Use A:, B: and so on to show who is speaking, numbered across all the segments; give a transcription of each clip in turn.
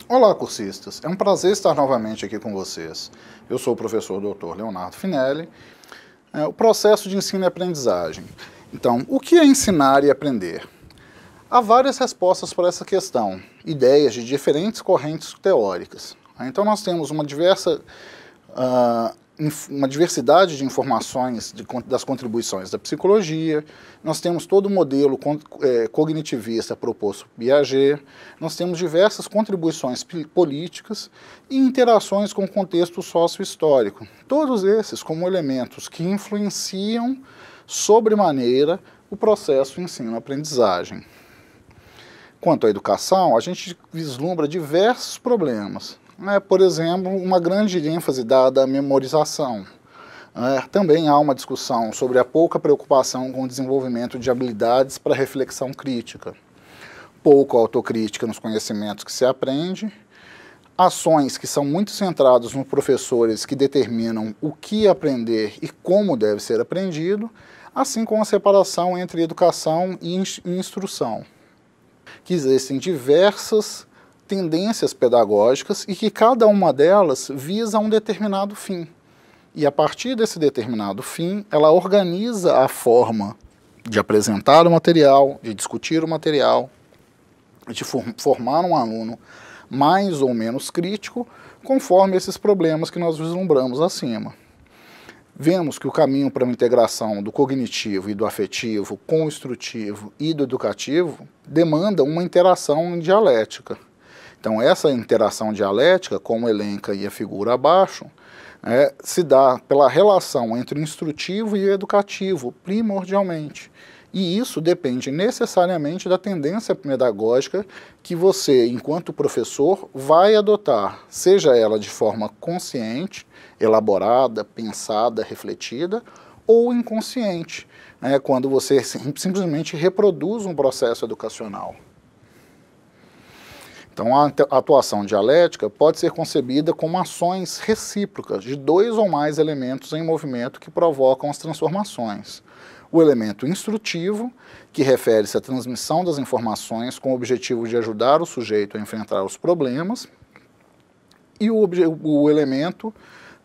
A: Olá, cursistas! É um prazer estar novamente aqui com vocês. Eu sou o professor Dr. Leonardo Finelli. O processo de ensino e aprendizagem. Então, o que é ensinar e aprender? Há várias respostas para essa questão, ideias de diferentes correntes teóricas. Então, nós temos uma diversidade de informações das contribuições da psicologia, nós temos todo o modelo cognitivista proposto por Piaget, nós temos diversas contribuições políticas e interações com o contexto sócio-histórico, todos esses como elementos que influenciam sobremaneira o processo de ensino-aprendizagem. Quanto à educação, a gente vislumbra diversos problemas. Por exemplo, uma grande ênfase dada à memorização. Também há uma discussão sobre a pouca preocupação com o desenvolvimento de habilidades para reflexão crítica, pouca autocrítica nos conhecimentos que se aprende, ações que são muito centradas nos professores que determinam o que aprender e como deve ser aprendido, assim como a separação entre educação e instrução. Que existem diversas tendências pedagógicas e que cada uma delas visa um determinado fim. E a partir desse determinado fim, ela organiza a forma de apresentar o material, de discutir o material, de formar um aluno mais ou menos crítico, conforme esses problemas que nós vislumbramos acima. Vemos que o caminho para uma integração do cognitivo e do afetivo com o instrutivo e do educativo demanda uma interação dialética. Então, essa interação dialética, como elenca aí a figura abaixo, se dá pela relação entre o instrutivo e o educativo, primordialmente. E isso depende necessariamente da tendência pedagógica que você, enquanto professor, vai adotar, seja ela de forma consciente, elaborada, pensada, refletida, ou inconsciente, quando você simplesmente reproduz um processo educacional. Então, a atuação dialética pode ser concebida como ações recíprocas de dois ou mais elementos em movimento que provocam as transformações. O elemento instrutivo, que refere-se à transmissão das informações com o objetivo de ajudar o sujeito a enfrentar os problemas, e o elemento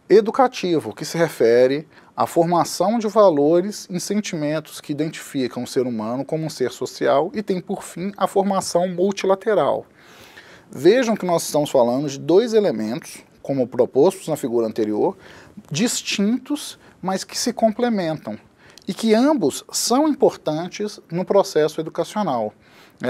A: educativo, que se refere à formação de valores e sentimentos que identificam o ser humano como um ser social e tem, por fim, a formação multilateral. Vejam que nós estamos falando de dois elementos, como propostos na figura anterior, distintos, mas que se complementam, e que ambos são importantes no processo educacional.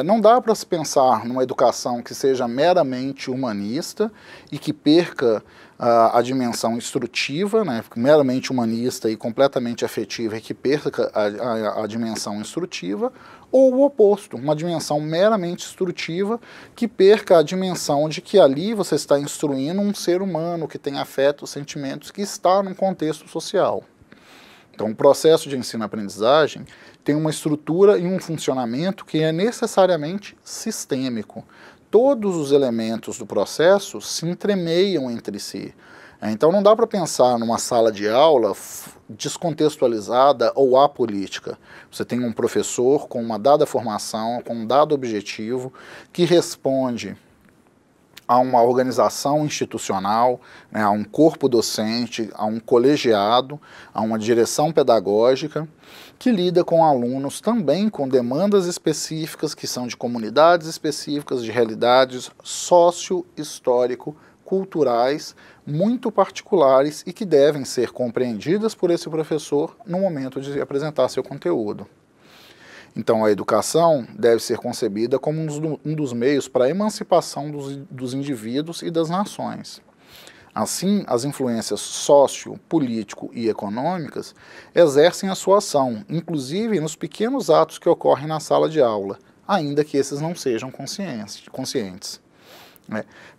A: Não dá para se pensar numa educação que seja meramente humanista e que perca a dimensão instrutiva, meramente humanista e completamente afetiva e que perca a dimensão instrutiva, ou o oposto, uma dimensão meramente instrutiva que perca a dimensão de que ali você está instruindo um ser humano que tem afetos, sentimentos, que está num contexto social. Então, o processo de ensino-aprendizagem tem uma estrutura e um funcionamento que é necessariamente sistêmico. Todos os elementos do processo se entremeiam entre si. Então, não dá para pensar numa sala de aula descontextualizada ou apolítica. Você tem um professor com uma dada formação, com um dado objetivo, que responde a uma organização institucional, a um corpo docente, a um colegiado, a uma direção pedagógica, que lida com alunos também com demandas específicas, que são de comunidades específicas, de realidades socio-histórico-culturais, muito particulares e que devem ser compreendidas por esse professor no momento de apresentar seu conteúdo. Então, a educação deve ser concebida como um dos meios para a emancipação dos indivíduos e das nações. Assim, as influências sócio, político e econômicas exercem a sua ação, inclusive nos pequenos atos que ocorrem na sala de aula, ainda que esses não sejam conscientes.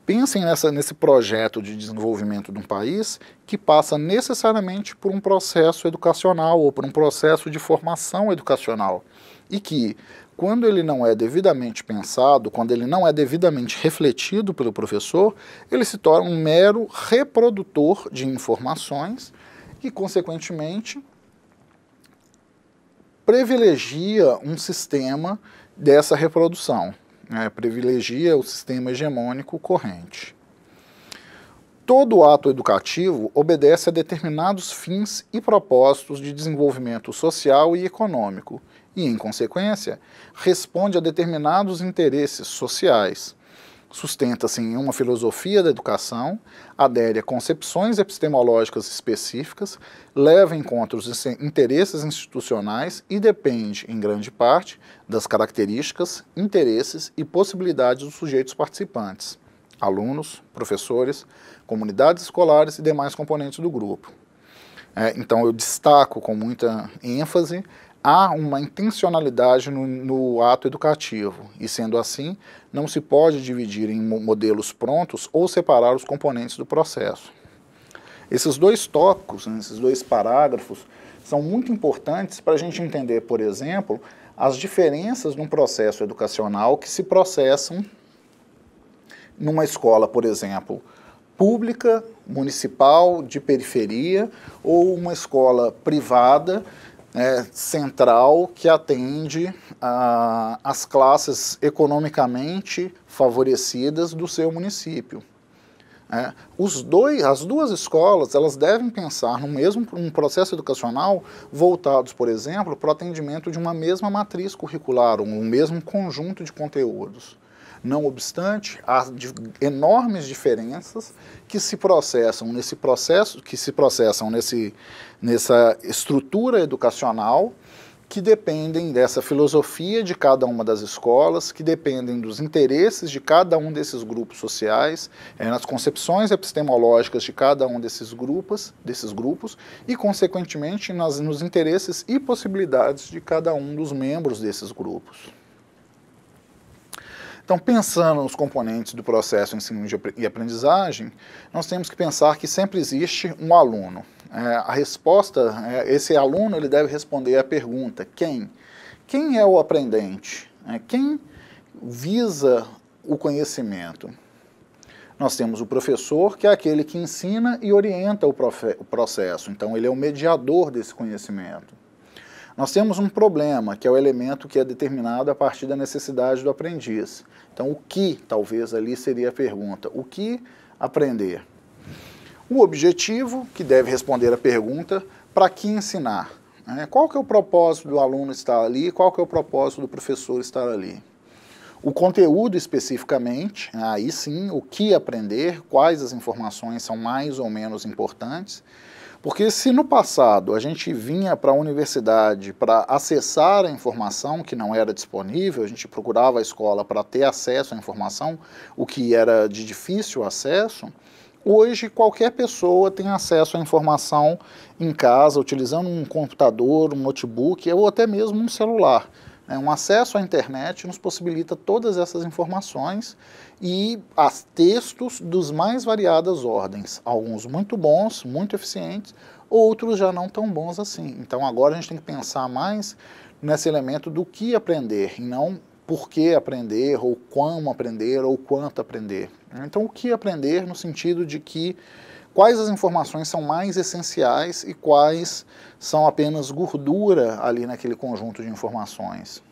A: Pensem nesse projeto de desenvolvimento de um país que passa necessariamente por um processo educacional ou por um processo de formação educacional e que, quando ele não é devidamente pensado, quando ele não é devidamente refletido pelo professor, ele se torna um mero reprodutor de informações e, consequentemente, privilegia um sistema dessa reprodução. privilegia o sistema hegemônico corrente. Todo ato educativo obedece a determinados fins e propósitos de desenvolvimento social e econômico e, em consequência, responde a determinados interesses sociais. Sustenta-se em uma filosofia da educação, adere a concepções epistemológicas específicas, leva em conta os interesses institucionais e depende, em grande parte, das características, interesses e possibilidades dos sujeitos participantes, alunos, professores, comunidades escolares e demais componentes do grupo. Então eu destaco com muita ênfase, há uma intencionalidade no ato educativo e, sendo assim, não se pode dividir em modelos prontos ou separar os componentes do processo. Esses dois tópicos, esses dois parágrafos, são muito importantes para a gente entender, por exemplo, as diferenças num processo educacional que se processam numa escola, por exemplo, pública, municipal, de periferia, ou uma escola privada, central, que atende as classes economicamente favorecidas do seu município. As duas escolas, elas devem pensar um processo educacional voltados, por exemplo, para o atendimento de uma mesma matriz curricular, um mesmo conjunto de conteúdos. Não obstante, há enormes diferenças que se processam nessa estrutura educacional, que dependem dessa filosofia de cada uma das escolas, que dependem dos interesses de cada um desses grupos sociais, nas concepções epistemológicas de cada um desses grupos e, consequentemente, nos interesses e possibilidades de cada um dos membros desses grupos. Então, pensando nos componentes do processo ensino e aprendizagem, nós temos que pensar que sempre existe um aluno. A resposta, esse aluno ele deve responder à pergunta: quem? Quem é o aprendente? Quem visa o conhecimento? Nós temos o professor, que é aquele que ensina e orienta o processo, então ele é o mediador desse conhecimento. Nós temos um problema, que é o elemento que é determinado a partir da necessidade do aprendiz. Então, o que, talvez, ali seria a pergunta: o que aprender? O objetivo, que deve responder a pergunta: para que ensinar? Qual que é o propósito do aluno estar ali? Qual que é o propósito do professor estar ali? O conteúdo especificamente, aí sim, o que aprender, quais as informações são mais ou menos importantes. Porque se no passado a gente vinha para a universidade para acessar a informação que não era disponível, a gente procurava a escola para ter acesso à informação, o que era de difícil acesso, hoje qualquer pessoa tem acesso à informação em casa, utilizando um computador, um notebook ou até mesmo um celular. Um acesso à internet nos possibilita todas essas informações e textos dos mais variadas ordens, alguns muito bons, muito eficientes, outros já não tão bons assim. Então agora a gente tem que pensar mais nesse elemento do que aprender, e não por que aprender, ou como aprender, ou quanto aprender. Então o que aprender no sentido de que quais as informações são mais essenciais e quais são apenas gordura ali naquele conjunto de informações.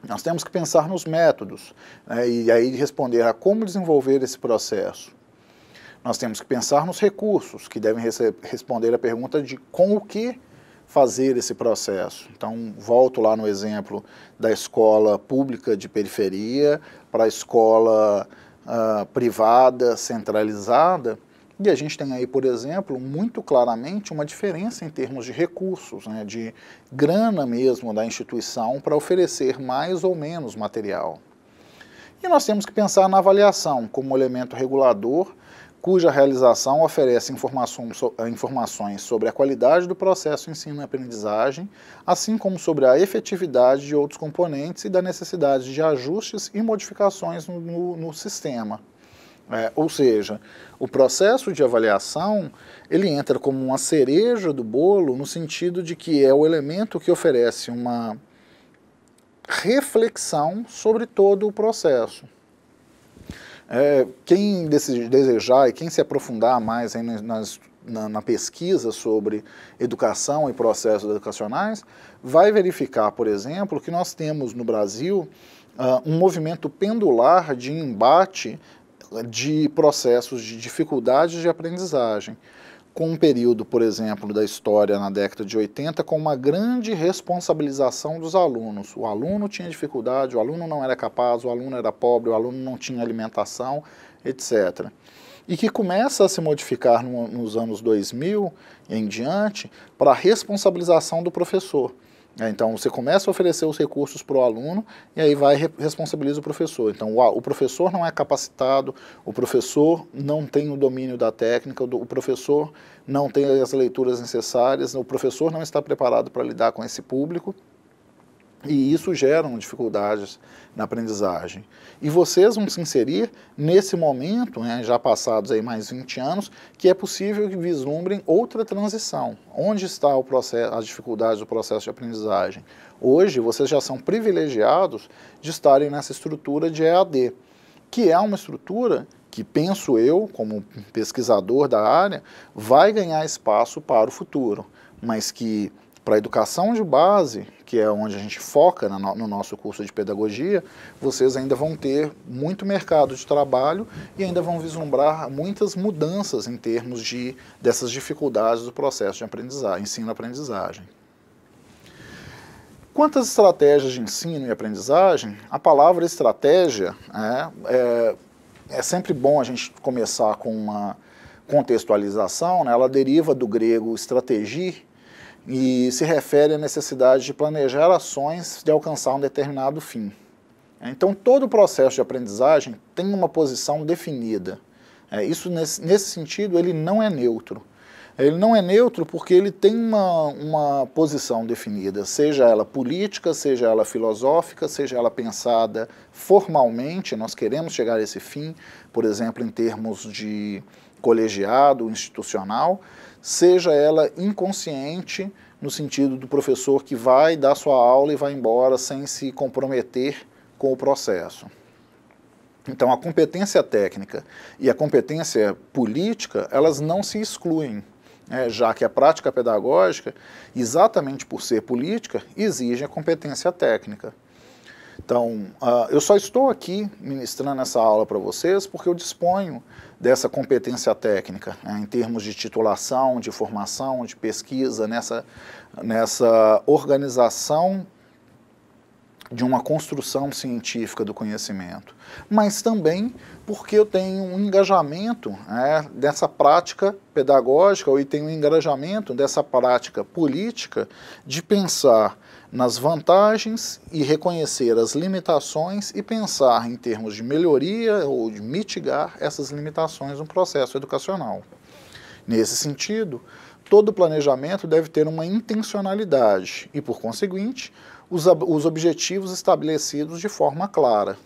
A: Nós temos que pensar nos métodos, e aí responder a como desenvolver esse processo. Nós temos que pensar nos recursos, que devem responder a pergunta de com o que fazer esse processo. Então, volto lá no exemplo da escola pública de periferia para a escola privada centralizada, e a gente tem aí, por exemplo, muito claramente uma diferença em termos de recursos, de grana mesmo da instituição para oferecer mais ou menos material. E nós temos que pensar na avaliação como elemento regulador, cuja realização oferece informações sobre a qualidade do processo ensino-aprendizagem, assim como sobre a efetividade de outros componentes e da necessidade de ajustes e modificações no sistema. Ou seja, o processo de avaliação, ele entra como uma cereja do bolo no sentido de que é o elemento que oferece uma reflexão sobre todo o processo. Quem desejar e quem se aprofundar mais aí na pesquisa sobre educação e processos educacionais, vai verificar, por exemplo, que nós temos no Brasil um movimento pendular de embate de processos de dificuldades de aprendizagem, com um período, por exemplo, da história na década de 80, com uma grande responsabilização dos alunos. O aluno tinha dificuldade, o aluno não era capaz, o aluno era pobre, o aluno não tinha alimentação, etc. E que começa a se modificar nos anos 2000 em diante para a responsabilização do professor. Então, você começa a oferecer os recursos para o aluno e aí responsabiliza o professor. Então, o professor não é capacitado, o professor não tem o domínio da técnica, o professor não tem as leituras necessárias, o professor não está preparado para lidar com esse público. E isso gera dificuldades na aprendizagem. E vocês vão se inserir nesse momento, né, já passados aí mais 20 anos, que é possível que vislumbrem outra transição. Onde está o processo, as dificuldades do processo de aprendizagem? Hoje, vocês já são privilegiados de estarem nessa estrutura de EAD, que é uma estrutura que, penso eu, como pesquisador da área, vai ganhar espaço para o futuro, mas que para a educação de base, que é onde a gente foca no nosso curso de pedagogia, vocês ainda vão ter muito mercado de trabalho e ainda vão vislumbrar muitas mudanças em termos dessas dificuldades do processo de aprendizagem, ensino-aprendizagem. Quanto às estratégias de ensino e aprendizagem, a palavra estratégia é sempre bom a gente começar com uma contextualização, né? Ela deriva do grego strategir, e se refere à necessidade de planejar ações de alcançar um determinado fim. Então, todo o processo de aprendizagem tem uma posição definida. Isso, nesse sentido, ele não é neutro. Ele não é neutro porque ele tem uma posição definida, seja ela política, seja ela filosófica, seja ela pensada formalmente. Nós queremos chegar a esse fim, por exemplo, em termos de colegiado, institucional, seja ela inconsciente, no sentido do professor que vai dar sua aula e vai embora sem se comprometer com o processo. Então, a competência técnica e a competência política, elas não se excluem, já que a prática pedagógica, exatamente por ser política, exige a competência técnica. Então, eu só estou aqui ministrando essa aula para vocês porque eu disponho dessa competência técnica, em termos de titulação, de formação, de pesquisa, nessa organização de uma construção científica do conhecimento, mas também porque eu tenho um engajamento dessa prática pedagógica, ou tenho um engajamento dessa prática política de pensar nas vantagens e reconhecer as limitações e pensar em termos de melhoria ou de mitigar essas limitações no processo educacional. Nesse sentido, todo planejamento deve ter uma intencionalidade e, por conseguinte, os objetivos estabelecidos de forma clara.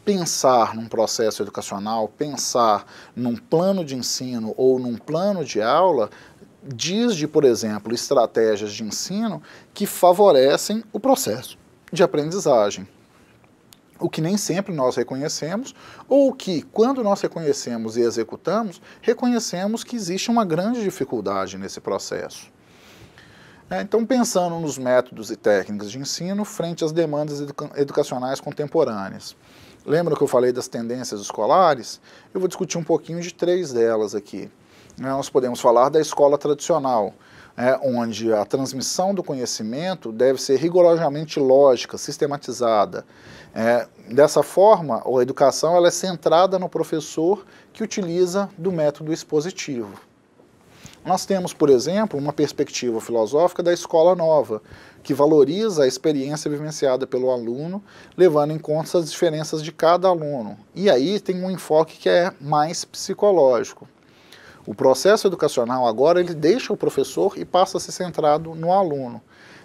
A: Pensar num processo educacional, pensar num plano de ensino ou num plano de aula, diz de, por exemplo, estratégias de ensino que favorecem o processo de aprendizagem. O que nem sempre nós reconhecemos, ou que, quando nós reconhecemos e executamos, reconhecemos que existe uma grande dificuldade nesse processo. Então, pensando nos métodos e técnicas de ensino frente às demandas educacionais contemporâneas. Lembra que eu falei das tendências escolares? Eu vou discutir um pouquinho de 3 delas aqui. Nós podemos falar da escola tradicional, onde a transmissão do conhecimento deve ser rigorosamente lógica, sistematizada. Dessa forma, a educação ela é centrada no professor que utiliza do método expositivo. Nós temos, por exemplo, uma perspectiva filosófica da escola nova, que valoriza a experiência vivenciada pelo aluno, levando em conta as diferenças de cada aluno. E aí tem um enfoque que é mais psicológico. O processo educacional agora ele deixa o professor e passa a ser centrado no aluno.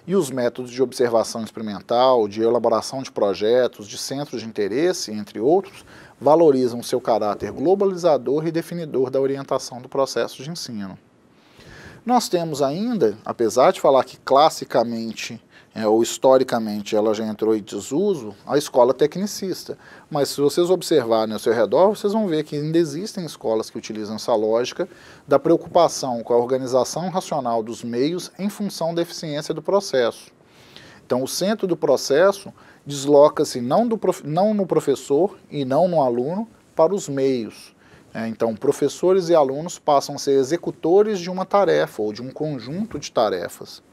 A: E os métodos de observação experimental, de elaboração de projetos, de centros de interesse, entre outros, valorizam seu caráter globalizador e definidor da orientação do processo de ensino. Nós temos ainda, apesar de falar que classicamente ou historicamente ela já entrou em desuso, a escola tecnicista. Mas se vocês observarem ao seu redor, vocês vão ver que ainda existem escolas que utilizam essa lógica da preocupação com a organização racional dos meios em função da eficiência do processo. Então, o centro do processo desloca-se não no professor e não no aluno para os meios. Então, professores e alunos passam a ser executores de uma tarefa ou de um conjunto de tarefas.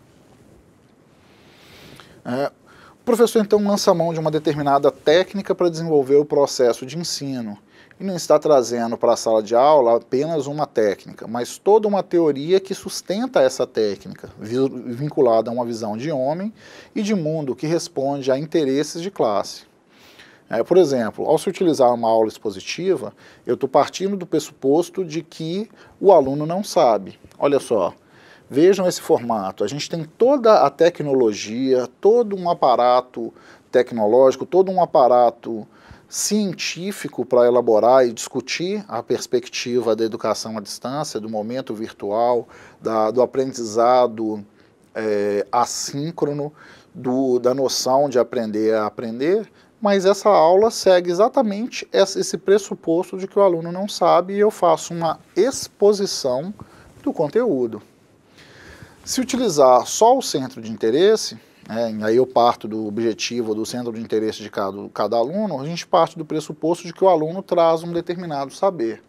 A: O professor, então, lança a mão de uma determinada técnica para desenvolver o processo de ensino. E não está trazendo para a sala de aula apenas uma técnica, mas toda uma teoria que sustenta essa técnica, vinculada a uma visão de homem e de mundo que responde a interesses de classe. Por exemplo, ao se utilizar uma aula expositiva, eu estou partindo do pressuposto de que o aluno não sabe. Olha só, vejam esse formato, a gente tem toda a tecnologia, todo um aparato tecnológico, todo um aparato científico para elaborar e discutir a perspectiva da educação à distância, do momento virtual, do aprendizado assíncrono, da noção de aprender a aprender, mas essa aula segue exatamente esse pressuposto de que o aluno não sabe e eu faço uma exposição do conteúdo. Se utilizar só o centro de interesse, aí eu parto do objetivo do centro de interesse de cada aluno, a gente parte do pressuposto de que o aluno traz um determinado saber.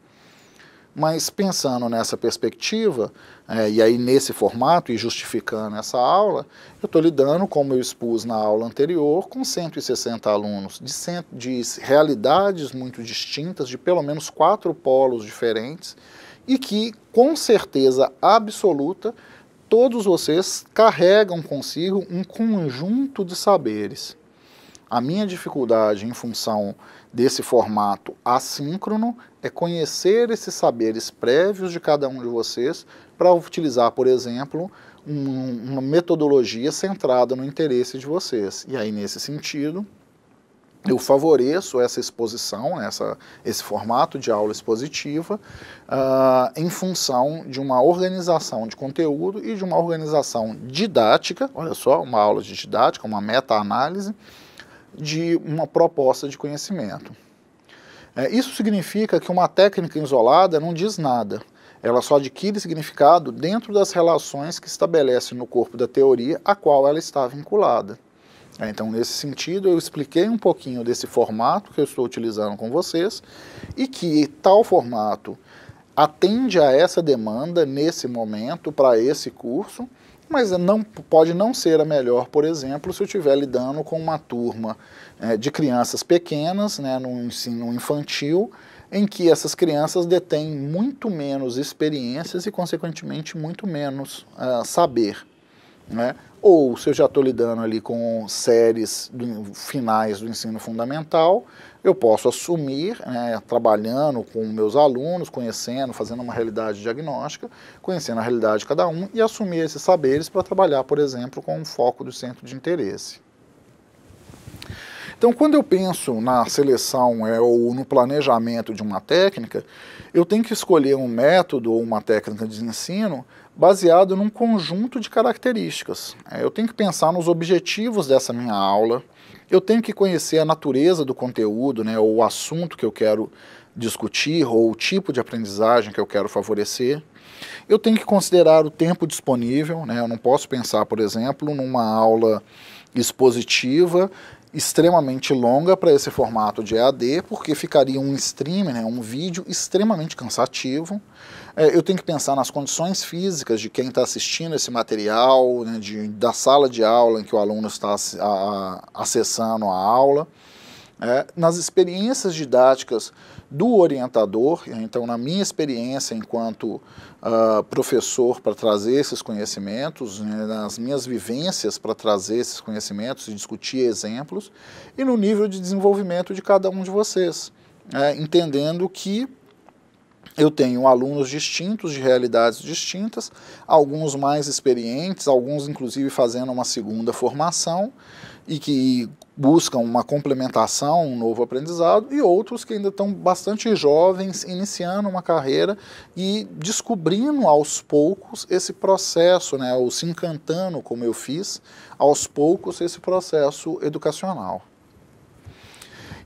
A: Mas pensando nessa perspectiva, e aí nesse formato e justificando essa aula, eu estou lidando, como eu expus na aula anterior, com 160 alunos de realidades muito distintas, de pelo menos 4 polos diferentes, e que, com certeza absoluta, todos vocês carregam consigo um conjunto de saberes. A minha dificuldade em função desse formato assíncrono é conhecer esses saberes prévios de cada um de vocês para utilizar, por exemplo, uma metodologia centrada no interesse de vocês. E aí, nesse sentido, eu favoreço essa exposição, esse formato de aula expositiva, em função de uma organização de conteúdo e de uma organização didática, olha só, uma aula de didática, uma meta-análise, de uma proposta de conhecimento. Isso significa que uma técnica isolada não diz nada, ela só adquire significado dentro das relações que estabelece no corpo da teoria a qual ela está vinculada. Então, nesse sentido, eu expliquei um pouquinho desse formato que eu estou utilizando com vocês e que tal formato atende a essa demanda nesse momento para esse curso, mas pode não ser a melhor, por exemplo, se eu estiver lidando com uma turma de crianças pequenas, no ensino infantil, em que essas crianças detêm muito menos experiências e, consequentemente, muito menos saber. Ou se eu já estou lidando ali com séries finais do ensino fundamental, eu posso assumir, trabalhando com meus alunos, conhecendo, fazendo uma realidade diagnóstica, conhecendo a realidade de cada um e assumir esses saberes para trabalhar, por exemplo, com um foco do centro de interesse. Então, quando eu penso na seleção ou no planejamento de uma técnica, eu tenho que escolher um método ou uma técnica de ensino baseado num conjunto de características. Eu tenho que pensar nos objetivos dessa minha aula, eu tenho que conhecer a natureza do conteúdo, ou o assunto que eu quero discutir, ou o tipo de aprendizagem que eu quero favorecer. Eu tenho que considerar o tempo disponível, eu não posso pensar, por exemplo, numa aula expositiva extremamente longa para esse formato de EAD, porque ficaria um stream, um vídeo extremamente cansativo. Eu tenho que pensar nas condições físicas de quem está assistindo esse material, da sala de aula em que o aluno está acessando a aula, nas experiências didáticas do orientador. Então, na minha experiência enquanto professor para trazer esses conhecimentos, nas minhas vivências para trazer esses conhecimentos e discutir exemplos, e no nível de desenvolvimento de cada um de vocês, entendendo que eu tenho alunos distintos, de realidades distintas, alguns mais experientes, alguns inclusive fazendo uma segunda formação e que buscam uma complementação, um novo aprendizado, e outros que ainda estão bastante jovens, iniciando uma carreira e descobrindo aos poucos esse processo, ou se encantando, como eu fiz, aos poucos esse processo educacional.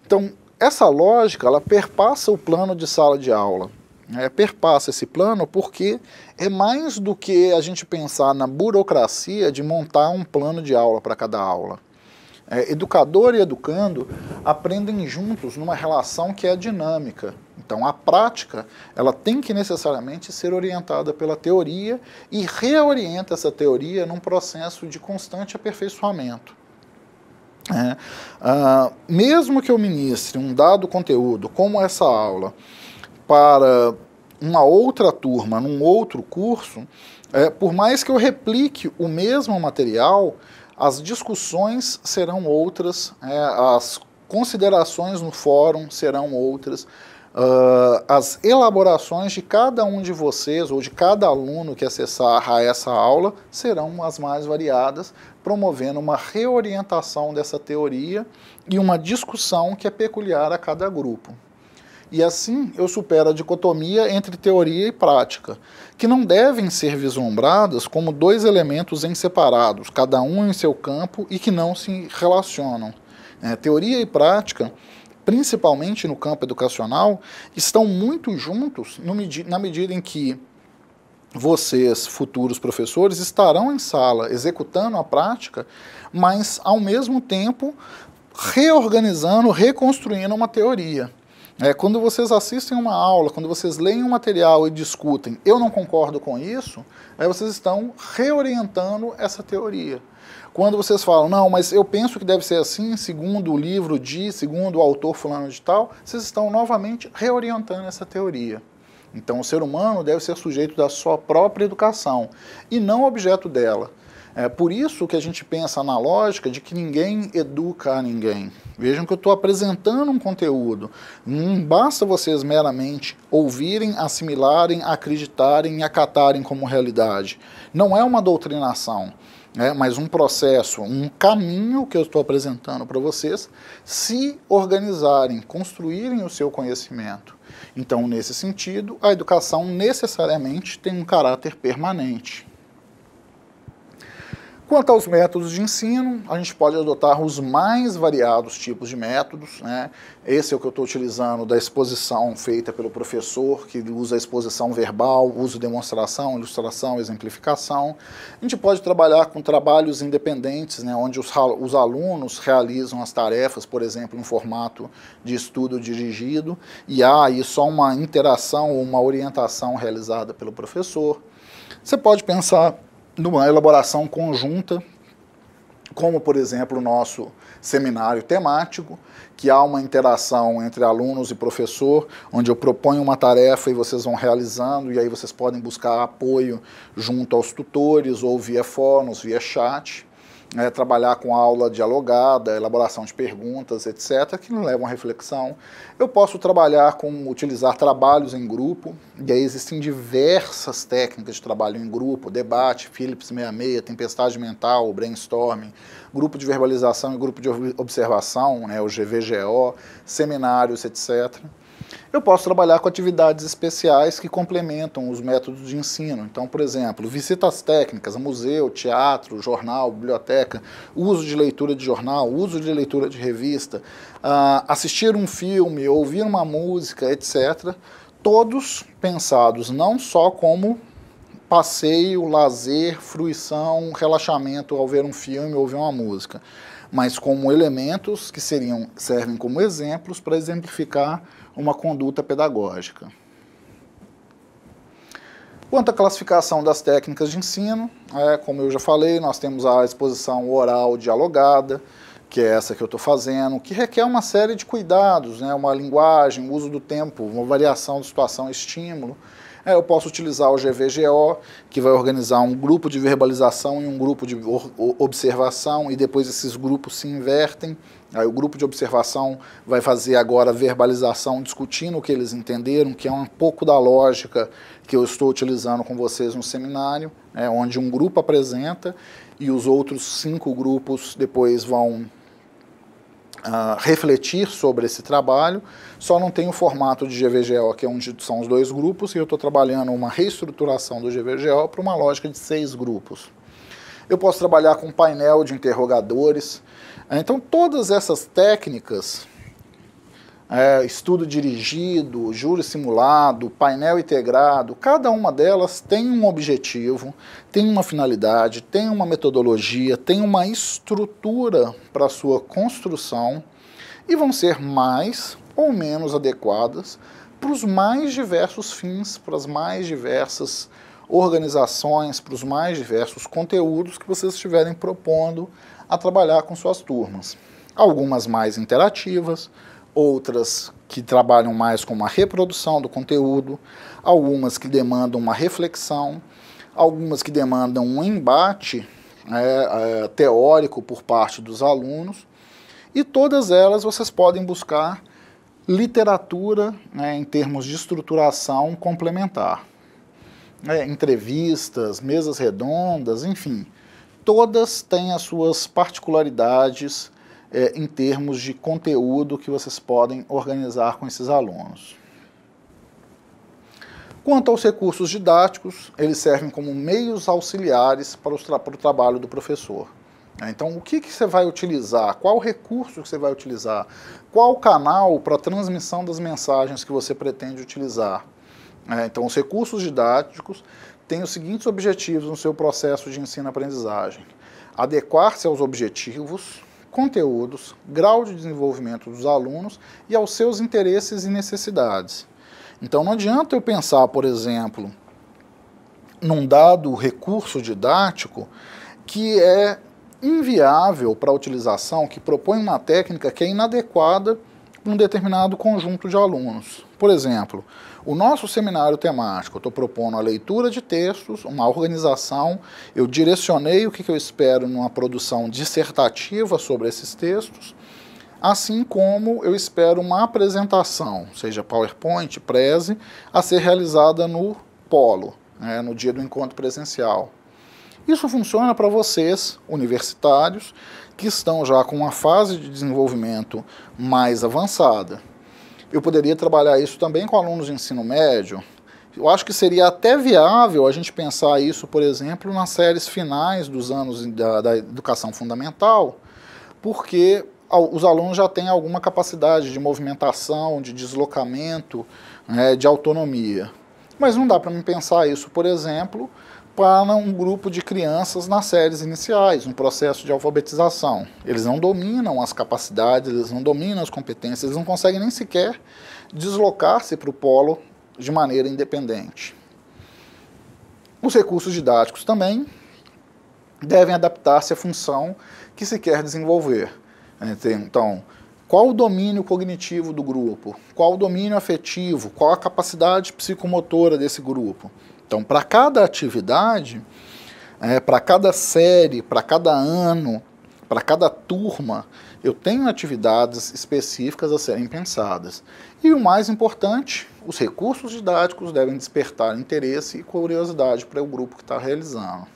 A: Então, essa lógica, ela perpassa o plano de sala de aula. Perpassa esse plano porque é mais do que a gente pensar na burocracia de montar um plano de aula para cada aula. Educador e educando aprendem juntos numa relação que é dinâmica. Então, a prática, ela tem que necessariamente ser orientada pela teoria e reorienta essa teoria num processo de constante aperfeiçoamento. Mesmo que eu ministre um dado conteúdo, como essa aula, para uma outra turma, num outro curso, por mais que eu replique o mesmo material, as discussões serão outras, as considerações no fórum serão outras, as elaborações de cada um de vocês, ou de cada aluno que acessar a essa aula, serão as mais variadas, promovendo uma reorientação dessa teoria e uma discussão que é peculiar a cada grupo. E assim eu supero a dicotomia entre teoria e prática, que não devem ser vislumbradas como dois elementos em separados, cada um em seu campo e que não se relacionam. Teoria e prática, principalmente no campo educacional, estão muito juntos na medida em que vocês, futuros professores, estarão em sala executando a prática, mas ao mesmo tempo reorganizando, reconstruindo uma teoria. Quando vocês assistem uma aula, quando vocês leem um material e discutem, eu não concordo com isso, vocês estão reorientando essa teoria. Quando vocês falam, não, mas eu penso que deve ser assim, segundo o livro segundo o autor fulano de tal, vocês estão novamente reorientando essa teoria. Então o ser humano deve ser sujeito da sua própria educação e não objeto dela. Por isso que a gente pensa na lógica de que ninguém educa a ninguém. Vejam que eu estou apresentando um conteúdo. Não basta vocês meramente ouvirem, assimilarem, acreditarem e acatarem como realidade. Não é uma doutrinação, mas um processo, um caminho que eu estou apresentando para vocês se organizarem, construírem o seu conhecimento. Então, nesse sentido, a educação necessariamente tem um caráter permanente. Quanto aos métodos de ensino, a gente pode adotar os mais variados tipos de métodos. Esse é o que eu estou utilizando da exposição feita pelo professor, que usa a exposição verbal, usa demonstração, ilustração, exemplificação. A gente pode trabalhar com trabalhos independentes, onde os alunos realizam as tarefas, por exemplo, em formato de estudo dirigido, e há aí só uma interação ou uma orientação realizada pelo professor. Você pode pensar numa elaboração conjunta, como, por exemplo, o nosso seminário temático, que há uma interação entre alunos e professor, onde eu proponho uma tarefa e vocês vão realizando, e aí vocês podem buscar apoio junto aos tutores, ou via fóruns, via chat, trabalhar com aula dialogada, elaboração de perguntas, etc., que não levam à reflexão. Eu posso trabalhar com utilizar trabalhos em grupo, e aí existem diversas técnicas de trabalho em grupo, debate, Phillips 66, tempestade mental, brainstorming, grupo de verbalização e grupo de observação, o GVGO, seminários, etc. Eu posso trabalhar com atividades especiais que complementam os métodos de ensino. Então, por exemplo, visitas técnicas a museu, teatro, jornal, biblioteca, uso de leitura de jornal, uso de leitura de revista, assistir um filme, ouvir uma música, etc. Todos pensados não só como passeio, lazer, fruição, relaxamento ao ver um filme ou ouvir uma música, mas como elementos que servem como exemplos para exemplificar uma conduta pedagógica. Quanto à classificação das técnicas de ensino, como eu já falei, nós temos a exposição oral dialogada, que é essa que eu estou fazendo, que requer uma série de cuidados, uma linguagem, um uso do tempo, uma variação de situação e estímulo. Eu posso utilizar o GVGO, que vai organizar um grupo de verbalização e um grupo de observação, e depois esses grupos se invertem. Aí o grupo de observação vai fazer agora a verbalização, discutindo o que eles entenderam, que é um pouco da lógica que eu estou utilizando com vocês no seminário, onde um grupo apresenta e os outros 5 grupos depois vão refletir sobre esse trabalho. Só não tem o formato de GVGO, que é onde são os 2 grupos, e eu estou trabalhando uma reestruturação do GVGO para uma lógica de 6 grupos. Eu posso trabalhar com um painel de interrogadores. Então, todas essas técnicas estudo dirigido, júri simulado, painel integrado, cada uma delas tem um objetivo, tem uma finalidade, tem uma metodologia, tem uma estrutura para a sua construção e vão ser mais ou menos adequadas para os mais diversos fins, para as mais diversas organizações, para os mais diversos conteúdos que vocês estiverem propondo a trabalhar com suas turmas. Algumas mais interativas, outras que trabalham mais com uma reprodução do conteúdo, algumas que demandam uma reflexão, algumas que demandam um embate teórico por parte dos alunos, e todas elas vocês podem buscar literatura, em termos de estruturação complementar. Entrevistas, mesas redondas, enfim, todas têm as suas particularidades em termos de conteúdo que vocês podem organizar com esses alunos. Quanto aos recursos didáticos, eles servem como meios auxiliares para o trabalho do professor. Então, o que você vai utilizar? Qual recurso que você vai utilizar? Qual canal para a transmissão das mensagens que você pretende utilizar? Então, os recursos didáticos têm os seguintes objetivos no seu processo de ensino-aprendizagem: adequar-se aos objetivos, conteúdos, grau de desenvolvimento dos alunos e aos seus interesses e necessidades. Então não adianta eu pensar, por exemplo, num dado recurso didático que é inviável para a utilização, que propõe uma técnica que é inadequada para um determinado conjunto de alunos. Por exemplo, o nosso seminário temático, eu estou propondo a leitura de textos, uma organização, eu direcionei o que eu espero numa produção dissertativa sobre esses textos, assim como eu espero uma apresentação, seja PowerPoint, Prezi, a ser realizada no polo, no dia do encontro presencial. Isso funciona para vocês, universitários, que estão já com uma fase de desenvolvimento mais avançada. Eu poderia trabalhar isso também com alunos de ensino médio. Eu acho que seria até viável a gente pensar isso, por exemplo, nas séries finais dos anos da educação fundamental, porque os alunos já têm alguma capacidade de movimentação, de deslocamento, de autonomia. Mas não dá para mim pensar isso, por exemplo, para um grupo de crianças nas séries iniciais, um processo de alfabetização. Eles não dominam as capacidades, eles não dominam as competências, eles não conseguem nem sequer deslocar-se para o polo de maneira independente. Os recursos didáticos também devem adaptar-se à função que se quer desenvolver. Então, qual o domínio cognitivo do grupo? Qual o domínio afetivo? Qual a capacidade psicomotora desse grupo? Então, para cada atividade, para cada série, para cada ano, para cada turma, eu tenho atividades específicas a serem pensadas. E o mais importante, os recursos didáticos devem despertar interesse e curiosidade para o grupo que está realizando.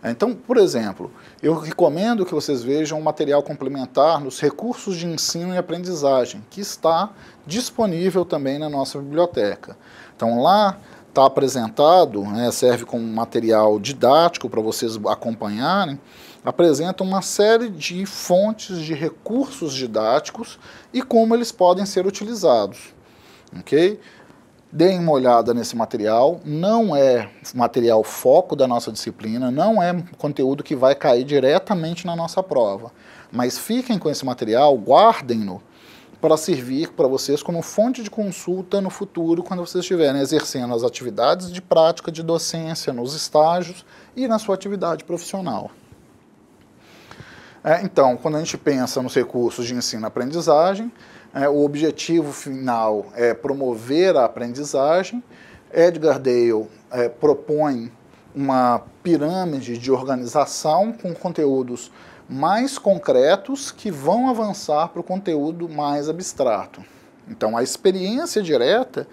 A: Então, por exemplo, eu recomendo que vocês vejam um material complementar nos recursos de ensino e aprendizagem, que está disponível também na nossa biblioteca. Então, lá está apresentado, serve como material didático para vocês acompanharem, apresenta uma série de fontes de recursos didáticos e como eles podem ser utilizados. Ok? Deem uma olhada nesse material, não é material foco da nossa disciplina, não é conteúdo que vai cair diretamente na nossa prova, mas fiquem com esse material, guardem-no, para servir para vocês como fonte de consulta no futuro, quando vocês estiverem exercendo as atividades de prática de docência, nos estágios e na sua atividade profissional. Então, quando a gente pensa nos recursos de ensino-aprendizagem, o objetivo final é promover a aprendizagem. Edgar Dale propõe uma pirâmide de organização com conteúdos mais concretos que vão avançar para o conteúdo mais abstrato. Então, a experiência direta,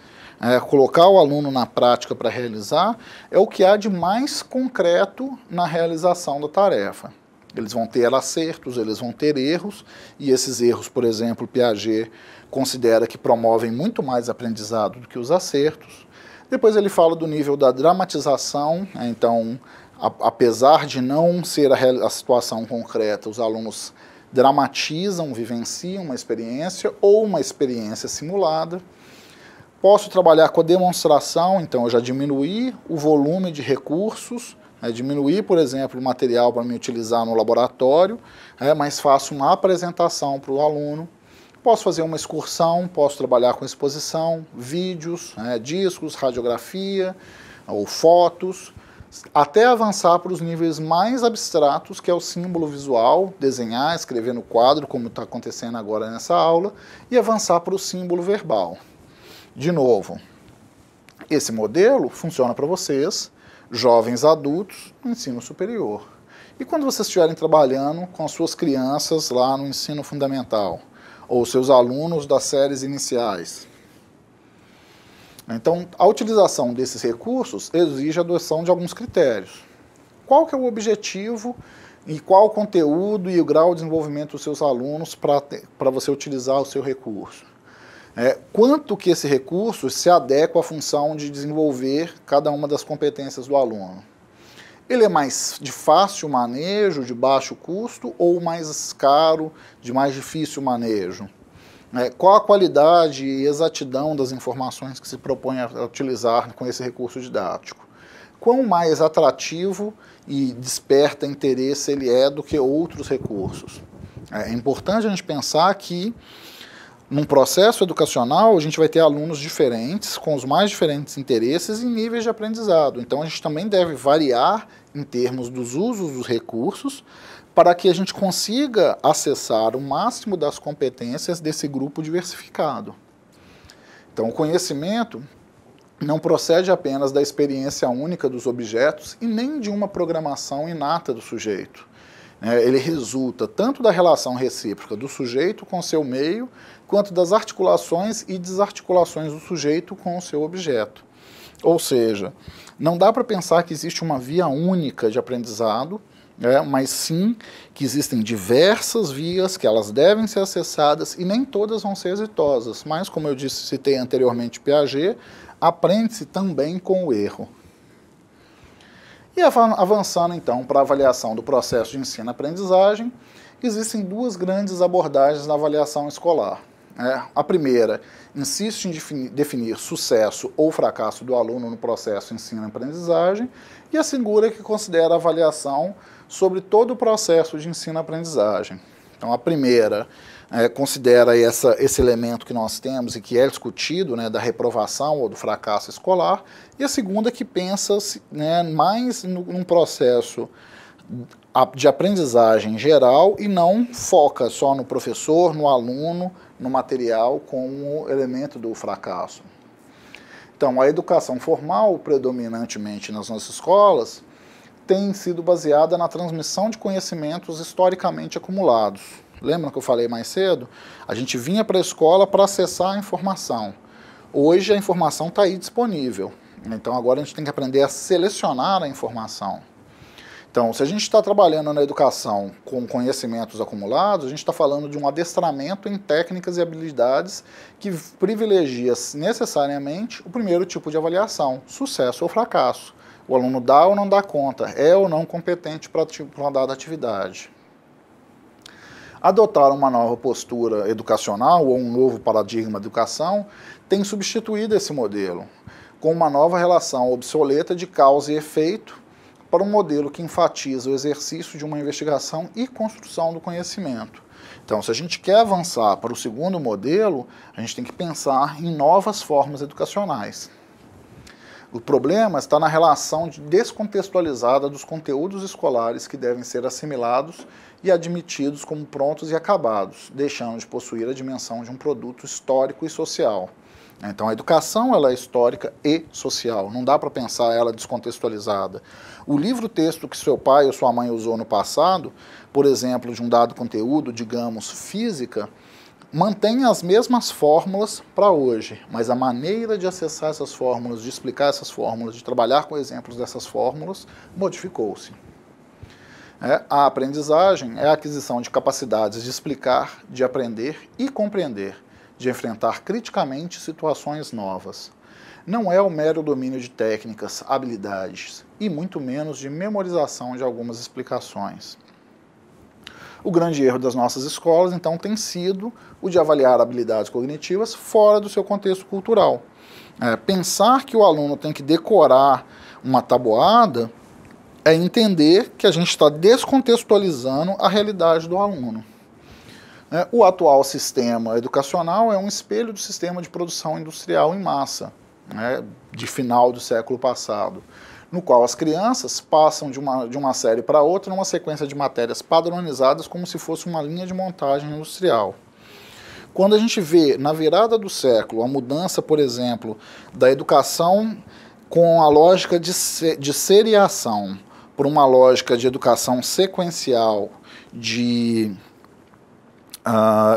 A: colocar o aluno na prática para realizar, é o que há de mais concreto na realização da tarefa. Eles vão ter acertos, eles vão ter erros, e esses erros, por exemplo, Piaget considera que promovem muito mais aprendizado do que os acertos. Depois ele fala do nível da dramatização, então, apesar de não ser a situação concreta, os alunos dramatizam, vivenciam uma experiência ou uma experiência simulada. Posso trabalhar com a demonstração, então eu já diminuí o volume de recursos, diminuir, por exemplo, o material para me utilizar no laboratório, mas faço uma apresentação para o aluno. Posso fazer uma excursão, posso trabalhar com exposição, vídeos, discos, radiografia ou fotos, até avançar para os níveis mais abstratos, que é o símbolo visual, desenhar, escrever no quadro, como está acontecendo agora nessa aula, e avançar para o símbolo verbal. De novo, esse modelo funciona para vocês, jovens adultos, no ensino superior. E quando vocês estiverem trabalhando com as suas crianças lá no ensino fundamental, ou seus alunos das séries iniciais? Então, a utilização desses recursos exige a adoção de alguns critérios. Qual que é o objetivo e qual o conteúdo e o grau de desenvolvimento dos seus alunos para você utilizar o seu recurso? Quanto que esse recurso se adequa à função de desenvolver cada uma das competências do aluno? Ele é mais de fácil manejo, de baixo custo, ou mais caro, de mais difícil manejo? Qual a qualidade e exatidão das informações que se propõe a utilizar com esse recurso didático? Quão mais atrativo e desperta interesse ele é do que outros recursos? É importante a gente pensar que num processo educacional a gente vai ter alunos diferentes, com os mais diferentes interesses e níveis de aprendizado. Então a gente também deve variar em termos dos usos dos recursos para que a gente consiga acessar o máximo das competências desse grupo diversificado. Então o conhecimento não procede apenas da experiência única dos objetos e nem de uma programação inata do sujeito. Ele resulta tanto da relação recíproca do sujeito com o seu meio, quanto das articulações e desarticulações do sujeito com o seu objeto. Ou seja, não dá para pensar que existe uma via única de aprendizado, mas sim que existem diversas vias que elas devem ser acessadas e nem todas vão ser exitosas. Mas, como eu citei anteriormente Piaget, aprende-se também com o erro. E avançando então para a avaliação do processo de ensino-aprendizagem, existem duas grandes abordagens na avaliação escolar. A primeira insiste em definir sucesso ou fracasso do aluno no processo de ensino-aprendizagem, e a segunda que considera a avaliação sobre todo o processo de ensino-aprendizagem. Então a primeira considera esse elemento que nós temos e que é discutido, da reprovação ou do fracasso escolar, e a segunda que pensa mais num processo de aprendizagem geral e não foca só no professor, no aluno, no material como elemento do fracasso. Então, a educação formal, predominantemente nas nossas escolas, tem sido baseada na transmissão de conhecimentos historicamente acumulados. Lembra que eu falei mais cedo? A gente vinha para a escola para acessar a informação. Hoje a informação está aí disponível. Então agora a gente tem que aprender a selecionar a informação. Então, se a gente está trabalhando na educação com conhecimentos acumulados, a gente está falando de um adestramento em técnicas e habilidades que privilegia necessariamente o primeiro tipo de avaliação, sucesso ou fracasso. O aluno dá ou não dá conta, é ou não competente para uma dada atividade. Adotar uma nova postura educacional ou um novo paradigma de educação tem substituído esse modelo, com uma nova relação obsoleta de causa e efeito, para um modelo que enfatiza o exercício de uma investigação e construção do conhecimento. Então, se a gente quer avançar para o segundo modelo, a gente tem que pensar em novas formas educacionais. O problema está na relação descontextualizada dos conteúdos escolares que devem ser assimilados e admitidos como prontos e acabados, deixando de possuir a dimensão de um produto histórico e social. Então a educação ela é histórica e social, não dá para pensar ela descontextualizada. O livro-texto que seu pai ou sua mãe usou no passado, por exemplo, de um dado conteúdo, digamos, física, mantém as mesmas fórmulas para hoje, mas a maneira de acessar essas fórmulas, de explicar essas fórmulas, de trabalhar com exemplos dessas fórmulas, modificou-se. A aprendizagem é a aquisição de capacidades de explicar, de aprender e compreender, de enfrentar criticamente situações novas. Não é o mero domínio de técnicas, habilidades, e muito menos de memorização de algumas explicações. O grande erro das nossas escolas, então, tem sido o de avaliar habilidades cognitivas fora do seu contexto cultural. Pensar que o aluno tem que decorar uma tabuada é entender que a gente está descontextualizando a realidade do aluno. O atual sistema educacional é um espelho do sistema de produção industrial em massa, de final do século passado, no qual as crianças passam de uma série para outra numa sequência de matérias padronizadas como se fosse uma linha de montagem industrial. Quando a gente vê, na virada do século, a mudança, por exemplo, da educação com a lógica de seriação por uma lógica de educação sequencial, de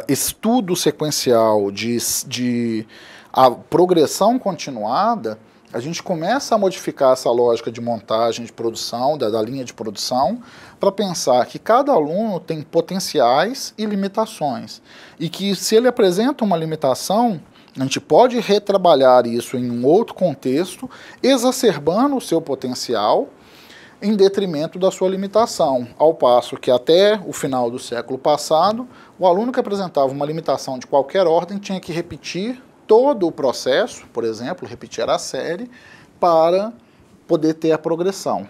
A: estudo sequencial, de a progressão continuada, a gente começa a modificar essa lógica de montagem de produção, da linha de produção, para pensar que cada aluno tem potenciais e limitações. E que se ele apresenta uma limitação, a gente pode retrabalhar isso em um outro contexto, exacerbando o seu potencial em detrimento da sua limitação. Ao passo que até o final do século passado, o aluno que apresentava uma limitação de qualquer ordem tinha que repetir todo o processo, por exemplo, repetir a série, para poder ter a progressão.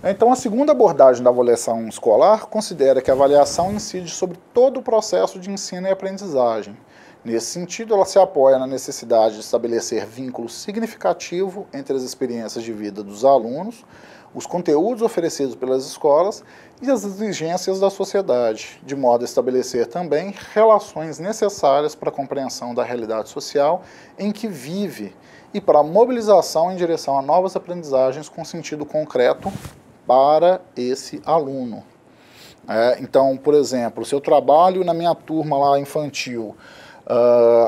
A: Então, a segunda abordagem da avaliação escolar considera que a avaliação incide sobre todo o processo de ensino e aprendizagem. Nesse sentido, ela se apoia na necessidade de estabelecer vínculo significativo entre as experiências de vida dos alunos, os conteúdos oferecidos pelas escolas e as exigências da sociedade, de modo a estabelecer também relações necessárias para a compreensão da realidade social em que vive e para a mobilização em direção a novas aprendizagens com sentido concreto para esse aluno. Então, por exemplo, se eu trabalho na minha turma lá infantil,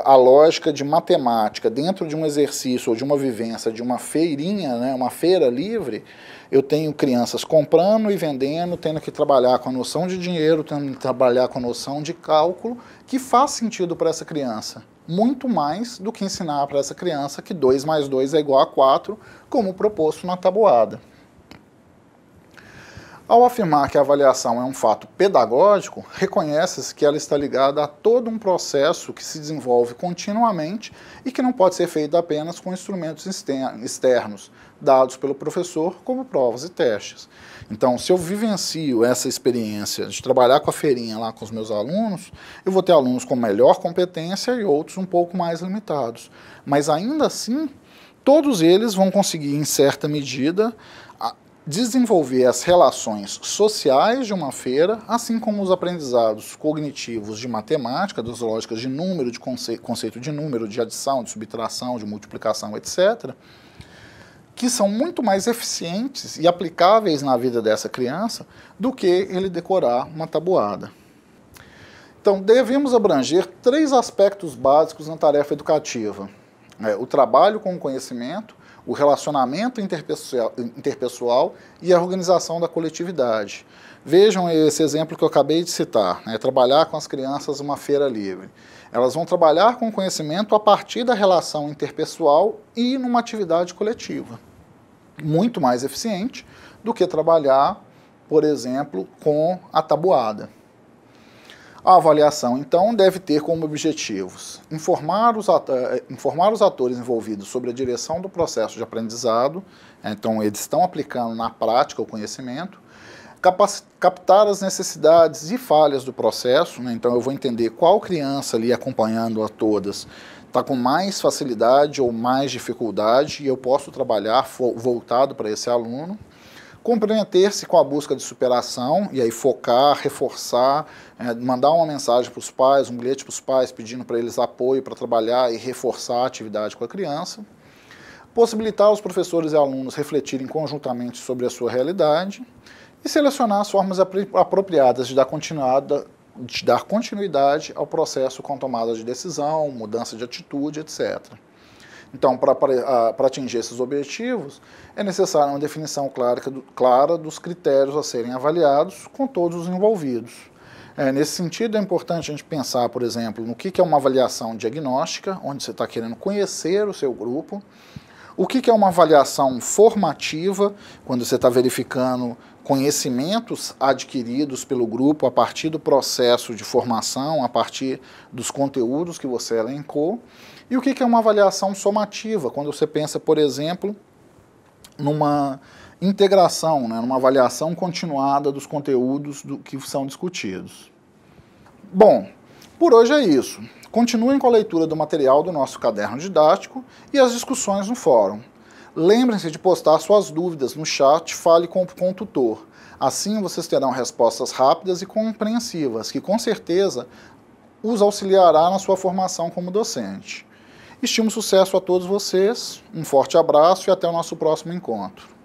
A: a lógica de matemática dentro de um exercício ou de uma vivência de uma feirinha, uma feira livre, eu tenho crianças comprando e vendendo, tendo que trabalhar com a noção de dinheiro, tendo que trabalhar com a noção de cálculo, que faz sentido para essa criança. Muito mais do que ensinar para essa criança que 2 mais 2 é igual a 4, como proposto na tabuada. Ao afirmar que a avaliação é um fato pedagógico, reconhece-se que ela está ligada a todo um processo que se desenvolve continuamente e que não pode ser feito apenas com instrumentos externos, dados pelo professor, como provas e testes. Então, se eu vivencio essa experiência de trabalhar com a feirinha lá com os meus alunos, eu vou ter alunos com melhor competência e outros um pouco mais limitados. Mas ainda assim, todos eles vão conseguir, em certa medida, desenvolver as relações sociais de uma feira, assim como os aprendizados cognitivos de matemática, das lógicas de número, de conceito de número, de adição, de subtração, de multiplicação, etc., que são muito mais eficientes e aplicáveis na vida dessa criança do que ele decorar uma tabuada. Então, devemos abranger 3 aspectos básicos na tarefa educativa: o trabalho com o conhecimento, o relacionamento interpessoal e a organização da coletividade. Vejam esse exemplo que eu acabei de citar, trabalhar com as crianças uma feira livre. Elas vão trabalhar com o conhecimento a partir da relação interpessoal e numa atividade coletiva. Muito mais eficiente do que trabalhar, por exemplo, com a tabuada. A avaliação, então, deve ter como objetivos informar os atores envolvidos sobre a direção do processo de aprendizado, então eles estão aplicando na prática o conhecimento, captar as necessidades e falhas do processo, então eu vou entender qual criança ali acompanhando a todas está com mais facilidade ou mais dificuldade e eu posso trabalhar voltado para esse aluno. Comprometer-se com a busca de superação, e aí focar, reforçar, mandar uma mensagem para os pais, um bilhete para os pais pedindo para eles apoio para trabalhar e reforçar a atividade com a criança. Possibilitar os professores e alunos refletirem conjuntamente sobre a sua realidade e selecionar as formas apropriadas de dar continuidade ao processo com tomada de decisão, mudança de atitude, etc. Então, para atingir esses objetivos, é necessária uma definição clara dos critérios a serem avaliados com todos os envolvidos. Nesse sentido, é importante a gente pensar, por exemplo, no que é uma avaliação diagnóstica, onde você está querendo conhecer o seu grupo, O que é uma avaliação formativa? Quando você está verificando conhecimentos adquiridos pelo grupo a partir do processo de formação, a partir dos conteúdos que você elencou. E o que é uma avaliação somativa? Quando você pensa, por exemplo, numa integração, né, numa avaliação continuada dos conteúdos que são discutidos. Bom, por hoje é isso. Continuem com a leitura do material do nosso caderno didático e as discussões no fórum. Lembrem-se de postar suas dúvidas no chat Fale com o Tutor. Assim vocês terão respostas rápidas e compreensivas, que com certeza os auxiliará na sua formação como docente. Estimo sucesso a todos vocês, um forte abraço e até o nosso próximo encontro.